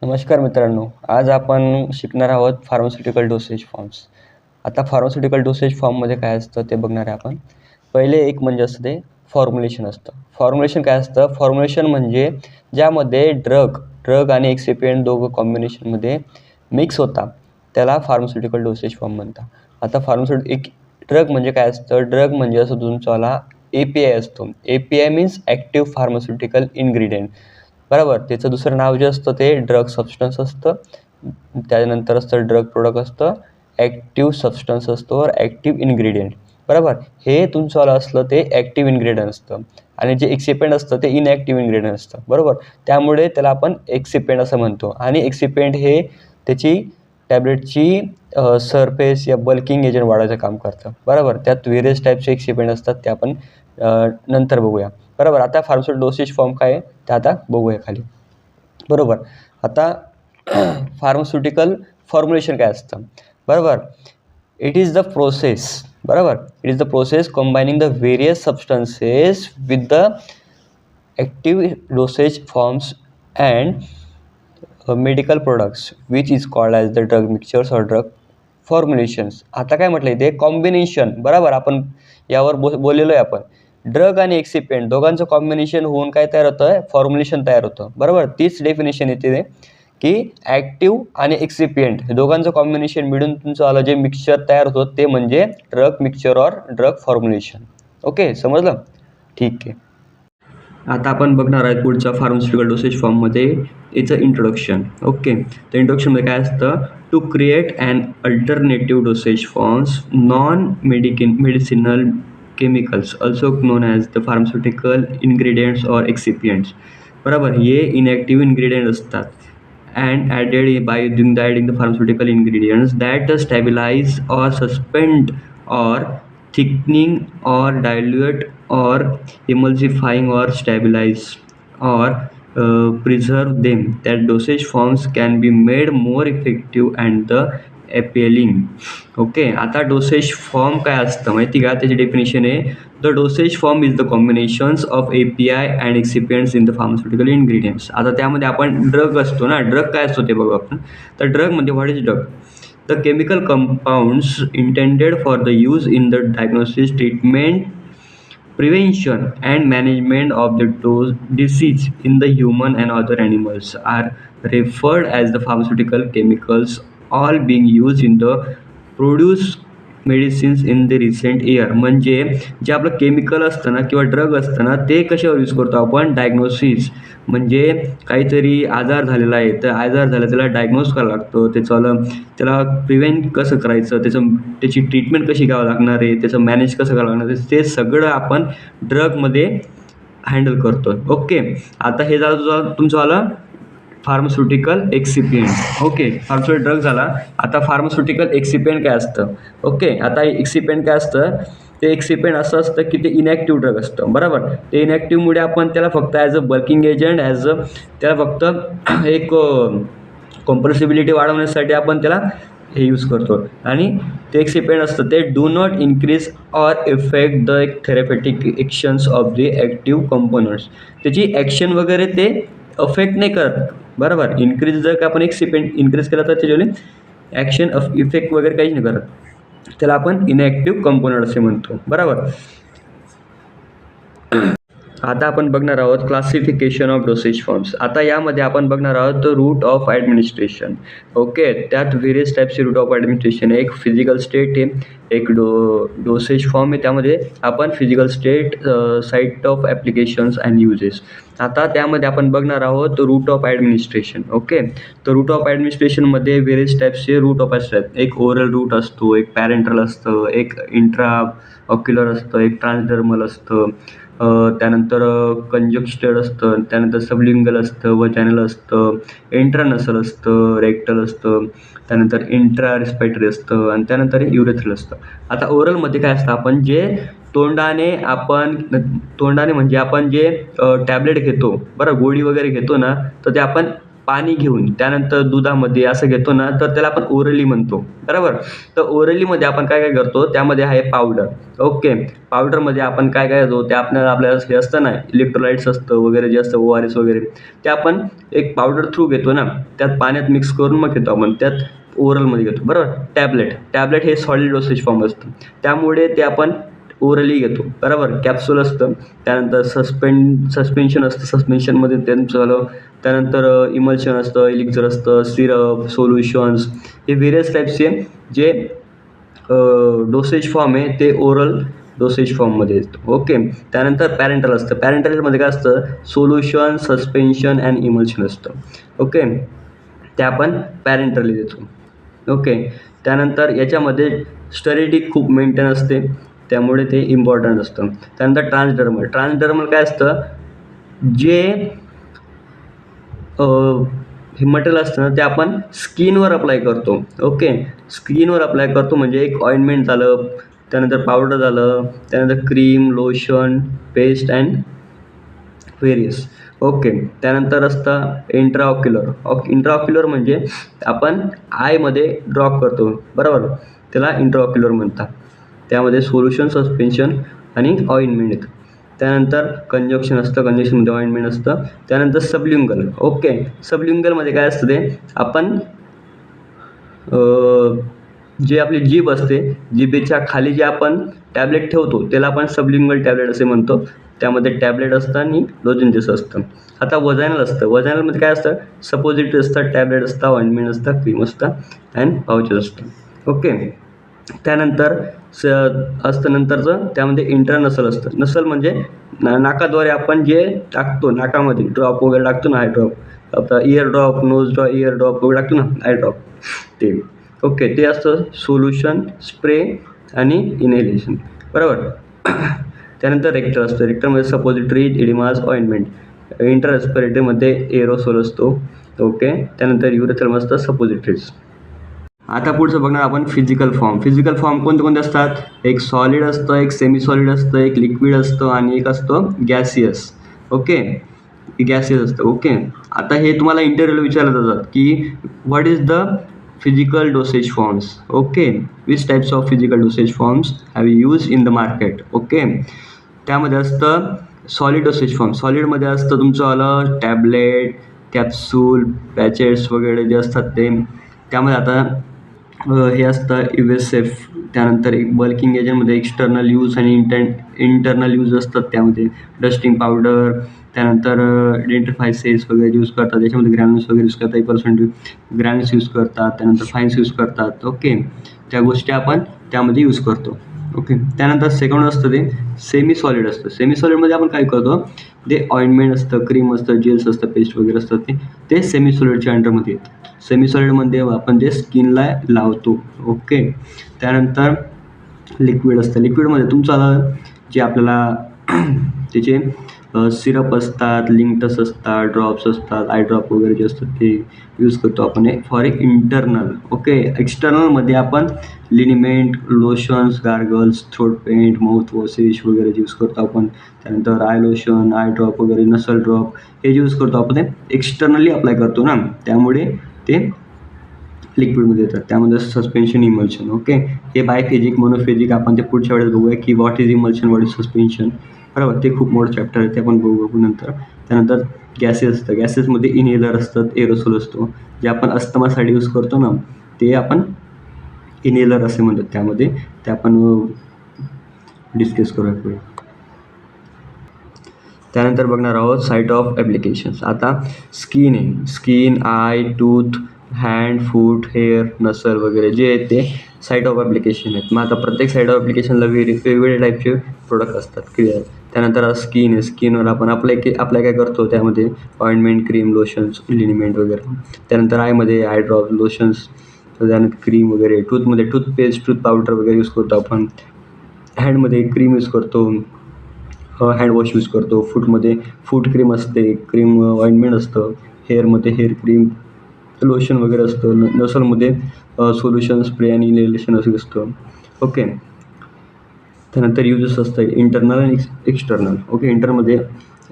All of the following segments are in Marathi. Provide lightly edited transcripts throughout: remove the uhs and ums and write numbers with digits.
नमस्कार मित्रांनो, आज आपण शिकणार आहोत फार्मास्युटिकल डोसेज फॉर्म्स. आता फार्मास्युटिकल डोसेज फॉर्ममध्ये काय असतं ते बघणार आहे आपण. पहिले एक म्हणजे असतं ते फॉर्म्युलेशन असतं. फॉर्म्युलेशन काय असतं? फॉर्म्युलेशन म्हणजे ज्यामध्ये ड्रग आणि एक्सिपिएंट दोघं कॉम्बिनेशनमध्ये मिक्स होतात त्याला फार्मास्युटिकल डोसेज फॉर्म म्हणतात. आता एक ड्रग म्हणजे काय असतं? ड्रग म्हणजे असं तुमचावाला API असतो. API means active pharmaceutical ingredient. बरोबर. त्याचं दुसरं नाव जे असतं ते ड्रग सबस्टन्स असतं. त्यानंतर असतं ड्रग प्रोडक्ट असतं, ॲक्टिव्ह सबस्टन्स असतो और ॲक्टिव्ह इन्ग्रेडियंट. बरोबर. हे तुमचंवालं असलं ते ॲक्टिव्ह इन्ग्रेडियंट असतं आणि जे एक्सिपेंट असतं ते इनॲक्टिव्ह इन्ग्रेडियंट असतं. बरोबर. त्यामुळे त्याला आपण एक्सिपेंट असं म्हणतो आणि एक्सिपेंट हे त्याची टॅब्लेटची सरफेस या बल्किंग एजंट वाढवायचं काम करतं. बरोबर. त्यात व्हेरियस टाईपचे एक्सिपेंट असतात ते आपण नंतर बघूया. बरोबर. आता फार्मास्युटिकल डोसेज फॉर्म काय आहे ते आता बघूया खाली. बरोबर. आता फार्मास्युटिकल फॉर्म्युलेशन काय असतं? बरोबर. It is the process. बरोबर. It is the process combining the various substances with the active dosage forms and medical products which is called as the drug mixtures or drug formulations. आता काय म्हटलं इथे? कॉम्बिनेशन. बरोबर. आपण यावर बोललेलो आहे आपण. ड्रग आणि एक्सिपेंट दोघांचं कॉम्बिनेशन होऊन काय तयार होतं? फॉर्म्युलेशन तयार होतं. बरोबर. तीच डेफिनेशन येते की ॲक्टिव्ह आणि एक्सिपिएंट हे दोघांचं कॉम्बिनेशन मिळून तुमचं आलं जे मिक्सचर तयार होतं ते म्हणजे ड्रग मिक्सचर और ड्रग फॉर्म्युलेशन. ओके, समजलं? ठीक आहे. आता आपण बघणार आहोत पुढच्या फार्मास्युटिकल डोसेज फॉर्ममध्ये याचं इंट्रोडक्शन. ओके, तर इंट्रोडक्शनमध्ये काय असतं? To create and alternative dosage forms non medicinal chemicals also known as the pharmaceutical ingredients or excipients. बरोबर. हे इनॅक्टिव्ह इन्ग्रेडियंट असतात and added by adding the pharmaceutical ingredients that stabilize or suspend or thickening or dilute or emulsifying or stabilize or preserve them. That dosage forms can be made more effective and the appealing. Okay, आता डोसेज फॉर्म काय असतं माहिती का? त्याची डेफिनेशन आहे the dosage form is the combinations of API and excipients in the pharmaceutical ingredients. आता त्यामध्ये आपण ड्रग असतो ना, ड्रग काय असतो ते बघू आपण. तर ड्रग म्हणजे what is drug? The chemical compounds intended for the use in the diagnosis, treatment, prevention and management of the disease in the human and other animals are referred as the pharmaceutical chemicals, all being used in the produce medicines in the recent year. म्हणजे जे आपलं केमिकल असतं ना किंवा ड्रग असतं ना ते कशावर यूज करतो आपण? डायग्नोसिस. म्हणजे काहीतरी आजार झालेला आहे तर आजार झाला त्याला डायग्नोज करावं लागतं, त्याला प्रिव्हेंट कसं करायचं, त्याची ट्रीटमेंट कशी घ्यावं लागणार आहे, त्याचं मॅनेज कसं करावं लागणार आहे, ते सगळं आपण ड्रगमध्ये हँडल करतो. ओके, आता हे झालं तुमचं आलं pharmaceutical excipient. Okay, pharmaceutical drug झाला. आता फार्मास्युटिकल एक्सिपिएंट काय असतं? ओके, आता एक्सिपिएंट काय असतं? ते एक्सिपेंट असं असतं की ते इनॅक्टिव्ह ड्रग असतं. बरोबर. ते इनॅक्टिव्हमुळे आपण त्याला फक्त ॲज अ बल्किंग एजंट त्याला फक्त एक कॉम्प्रेसिबिलिटी वाढवण्यासाठी आपण त्याला हे यूज करतो आणि ते एक्सिपेंट असतं ते do not increase or effect the therapeutic actions of the active components. त्याची ॲक्शन वगैरे ते अफेक्ट नाही करत. बरोबर. इन्क्रीज जर का आपण एक्सिपेंट इन्क्रीज केला तर त्याच्याने ॲक्शन इफेक्ट वगैरे काहीच नाही करत. त्याला आपण इनॅक्टिव्ह कंपोनंट असे म्हणतो. बरोबर. आता आपण बघणार आहोत क्लासिफिकेशन ऑफ डोसेज फॉर्म्स. आता यामध्ये आपण बघणार आहोत रूट ऑफ ॲडमिनिस्ट्रेशन. ओके, त्यात व्हेरियस टाईपचे रूट ऑफ ॲडमिनिस्ट्रेशन आहे. एक फिजिकल स्टेट आहे, एक डोसेज फॉर्म आहे. त्यामध्ये आपण physical state, site of applications and uses. आता त्यामध्ये आपण बघणार आहोत रूट ऑफ ॲडमिनिस्ट्रेशन. ओके, तर रूट ऑफ ॲडमिनिस्ट्रेशनमध्ये व्हेरियस टाईप्सचे रूट ऑफ असतात. एक ओरल रूट असतो, एक पॅरेंटल असतं, एक इंट्रा ऑक्युलर असतं, एक ट्रान्सडर्मल असतं, त्यानंतर कंजक्स्टेड असतं, त्यानंतर सबलिंगल असतं, वजायनल असतं, इंट्रानसल असतं, रेक्टल असतं, त्यानंतर इंट्रा रिस्पिरेटरी असतं आणि त्यानंतर युरेथ्रल असतं. आता ओरलमध्ये काय असतं? आपण जे तोंडाने म्हणजे आपण जे टॅबलेट घेतो, बरं, गोळी वगैरे घेतो ना, तर ते आपण पाणी घेऊन त्यानंतर दुधामध्ये असं घेतो ना, तर त्याला आपण ओरली म्हणतो, बरोबर. तर ओरलीमध्ये आपण काय काय करतो, त्यामध्ये आहे पावडर. ओके. पावडरमध्ये आपण काय काय घेतो, ते आपल्याला हे असतं ना, इलेक्ट्रोलाइट्स असतं वगैरे जे असतं, ORS वगैरे, ते आपण एक पावडर थ्रू घेतो ना, त्यात पाण्यात मिक्स करून मग घेतो आपण, त्यात ओरलमध्ये घेतो, बरोबर. टॅबलेट हे सॉलिड डोसेज फॉर्म असतं, त्यामुळे ते आपण ओरली घेतो, बरोबर. कॅप्सूल असतं, त्यानंतर सस्पेन्शन असतं, सस्पेन्शनमध्ये त्यांचं झालं. त्यानंतर इमल्शन असतं, एलिक्झर असतं, सिरप, सोल्युशन्स, हे व्हेरियस टाईप्सचे जे डोसेज फॉर्म आहे ते ओरल डोसेज फॉर्ममध्ये येतं. ओके. त्यानंतर पॅरेंटल असतं. पॅरेंटलमध्ये काय असतं, सोल्युशन, सस्पेन्शन अँड इमल्शन असतं. ओके. ते आपण पॅरेंटली देतो. ओके. त्यानंतर याच्यामध्ये स्टॅरिटी खूप मेंटेन असते, त्यामुळे ते इम्पॉर्टंट असतं. त्यानंतर ट्रान्सडर्मल काय असतं, जे हे मटेरियल असतं ना, ते आपण स्किनवर अप्लाय करतो. ओके. स्किनवर अप्लाय करतो म्हणजे एक ऑइंटमेंट झालं, त्यानंतर पावडर झालं, त्यानंतर cream, lotion, paste and various. Okay. त्यानंतर असतं इंट्राऑक्युलर म्हणजे आपण आयमध्ये ड्रॉप करतो, बरोबर. त्याला इंट्राऑक्युलर म्हणतात. त्यामध्ये सोल्युशन, सस्पेन्शन आणि ऑइंटमेंट येतं. त्यानंतर कंजक्शन असतं, कंजक्शनमध्ये ऑइंटमेंट असतं. त्यानंतर सबलिंगल. ओके. सबलिंगलमध्ये काय असतं, ते आपण जे आपली जीभ असते, जिभेच्या खाली जे आपण टॅबलेट ठेवतो त्याला आपण सबलिंगल टॅबलेट असे म्हणतो. त्यामध्ये टॅबलेट असतं आणि लोजेंजेस असतं. आता वजायनल असतं. वजायनलमध्ये काय असतं, सपोजिटरी असतात, टॅबलेट असतं, ऑइंटमेंट असतं, क्रीम असतं अँड पाउचेस असतं. ओके. त्यानंतर असतं नंतरचं, त्यामध्ये इंटरनसल असतं. नसल म्हणजे नाकाद्वारे आपण जे टाकतो नाकामध्ये, ड्रॉप वगैरे टाकतो ना, आय ड्रॉप, आता ear drop, nose drop, ear drop वगैरे टाकतो ना, आय ड्रॉप, ते. ओके. ते असतं सोल्युशन, स्प्रे आणि इनहेलेशन, बरोबर. त्यानंतर रेक्टर असतं. रेक्टरमध्ये सपोजिटरी, इडिमास, ऑइंटमेंट. इंटररेस्पिरेटरीमध्ये एरोसोल असतो. ओके. त्यानंतर युरेथ्रम असतं, सपोजिटरीज. आता पुढचं बघणार आपण फिजिकल फॉर्म. फिजिकल फॉर्म कोणते कोणते असतात, एक सॉलिड असतं, एक सेमी सॉलिड असतं, एक लिक्विड असतं आणि एक असतं गॅसियस. ओके. गॅसियस असतं. ओके. आता हे तुम्हाला इंटरव्ह्यूला विचारलं जातात की what is the physical dosage forms. Okay. Which types of physical dosage forms have you use in the market. Okay. त्यामध्ये असतं सॉलिड डोसेज फॉर्म. सॉलिडमध्ये असतं तुमचं आलं टॅबलेट, कॅप्सूल, पॅचेट्स वगैरे जे असतात ते. त्यामध्ये आता हे असतं इवेसेफ. त्यानंतर एक बल्किंग एजंटमध्ये एक्सटर्नल यूज आणि इंटरनल यूज असतात. त्यामध्ये डस्टिंग पावडर, त्यानंतर डेंट्रिफायसेस वगैरे यूज करतात. त्याच्यामध्ये ग्रॅन्युल्स वगैरे यूज करतात, 1% ग्रॅन्युल्स यूज करतात, त्यानंतर फाईन्स यूज करतात. ओके. त्या गोष्टी आपण त्यामध्ये यूज करतो. ओके. त्यानंतर सेकंड असतं ते सेमी सॉलिड असतं. सेमी सॉलिडमध्ये आपण काय करतो, ते ऑइंटमेंट असतं, क्रीम असतं, जेल्स असतं, पेस्ट वगैरे असतात, ते सेमी सॉलिडच्या अंडरमध्ये येतं. सेमी सॉलिडमध्ये आपण ते स्किनला लावतो. ओके. त्यानंतर लिक्विड असतं. लिक्विडमध्ये तुमचं जे आपल्याला त्याचे सिरप असतात, लिंक्टस असतात, ड्रॉप्स असतात, आय ड्रॉप वगैरे जे असतात ते यूज करतो आपण फॉर इंटरनल. ओके. एक्सटर्नलमध्ये आपण liniment, lotions, gargles, throat paint, mouth washes वगैरे यूज करतो आपण. त्यानंतर आय लोशन, आय ड्रॉप वगैरे, नसल ड्रॉप हे यूज करतो आपण, ते एक्सटर्नली अप्लाय करतो ना, त्यामुळे ते लिक्विडमध्ये येतात. त्यामध्ये सस्पेन्शन, इमल्शन. ओके. हे बायफिजिक, मोनोफिजिक आपण ते पुढच्या वेळेस बघूया की what is emulsion, what is suspension, बरोबर. ते खूप मोठं चॅप्टर आहे, ते आपण बघू नंतर. त्यानंतर गॅसेस असतं. गॅसेसमध्ये इनहेलर असतात, एरोसोल असतो. जे आपण अस्थमासाठी यूज करतो ना, ते आपण इनहेलर असे म्हणतात. त्यामध्ये ते आपण डिस्कस करूया पुढे. त्यानंतर बघणार आहोत साईट ऑफ ॲप्लिकेशन्स. आता स्किन आहे, skin, I, tooth, hand, foot, hair, नसल वगैरे जे आहेत ते साईट ऑफ ॲप्लिकेशन आहेत. मग आता प्रत्येक साईट ऑफ ॲप्लिकेशनला वेगवेगळे टाईपचे प्रोडक्ट असतात, क्लिअर. त्यानंतर स्किन आहे, स्किनवर आपण अप्लाय काय करतो, त्यामध्ये ऑइंटमेंट, क्रीम, लोशन्स, लिनिमेंट वगैरे. त्यानंतर आयमध्ये आय ड्रॉप, लोशन्स, त्यानंतर क्रीम वगैरे. टूथमध्ये टूथपेस्ट, टूथ पावडर वगैरे यूज करतो आपण. हँडमध्ये क्रीम यूज करतो, हँडवॉश यूज करतो. फूटमध्ये फूट क्रीम असते, क्रीम ऑइंटमेंट असतं. हेअरमध्ये हेअर क्रीम, लोशन वगैरे असतं. नसलमध्ये सोल्युशन, स्प्रे आणि इनहेलेशन असं असतं. ओके. त्यानंतर युजेस असतं इंटरनल आणि एक्सटर्नल. ओके. इंटरमध्ये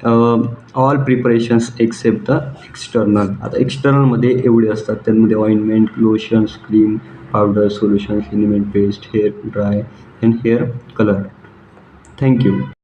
all preparations except the external. आता एक्सटर्नलमध्ये एवढे असतात, त्यामध्ये ointment, lotions, cream, powder, solutions, लिनिमेंट paste, hair dry and hair colour. Thank you.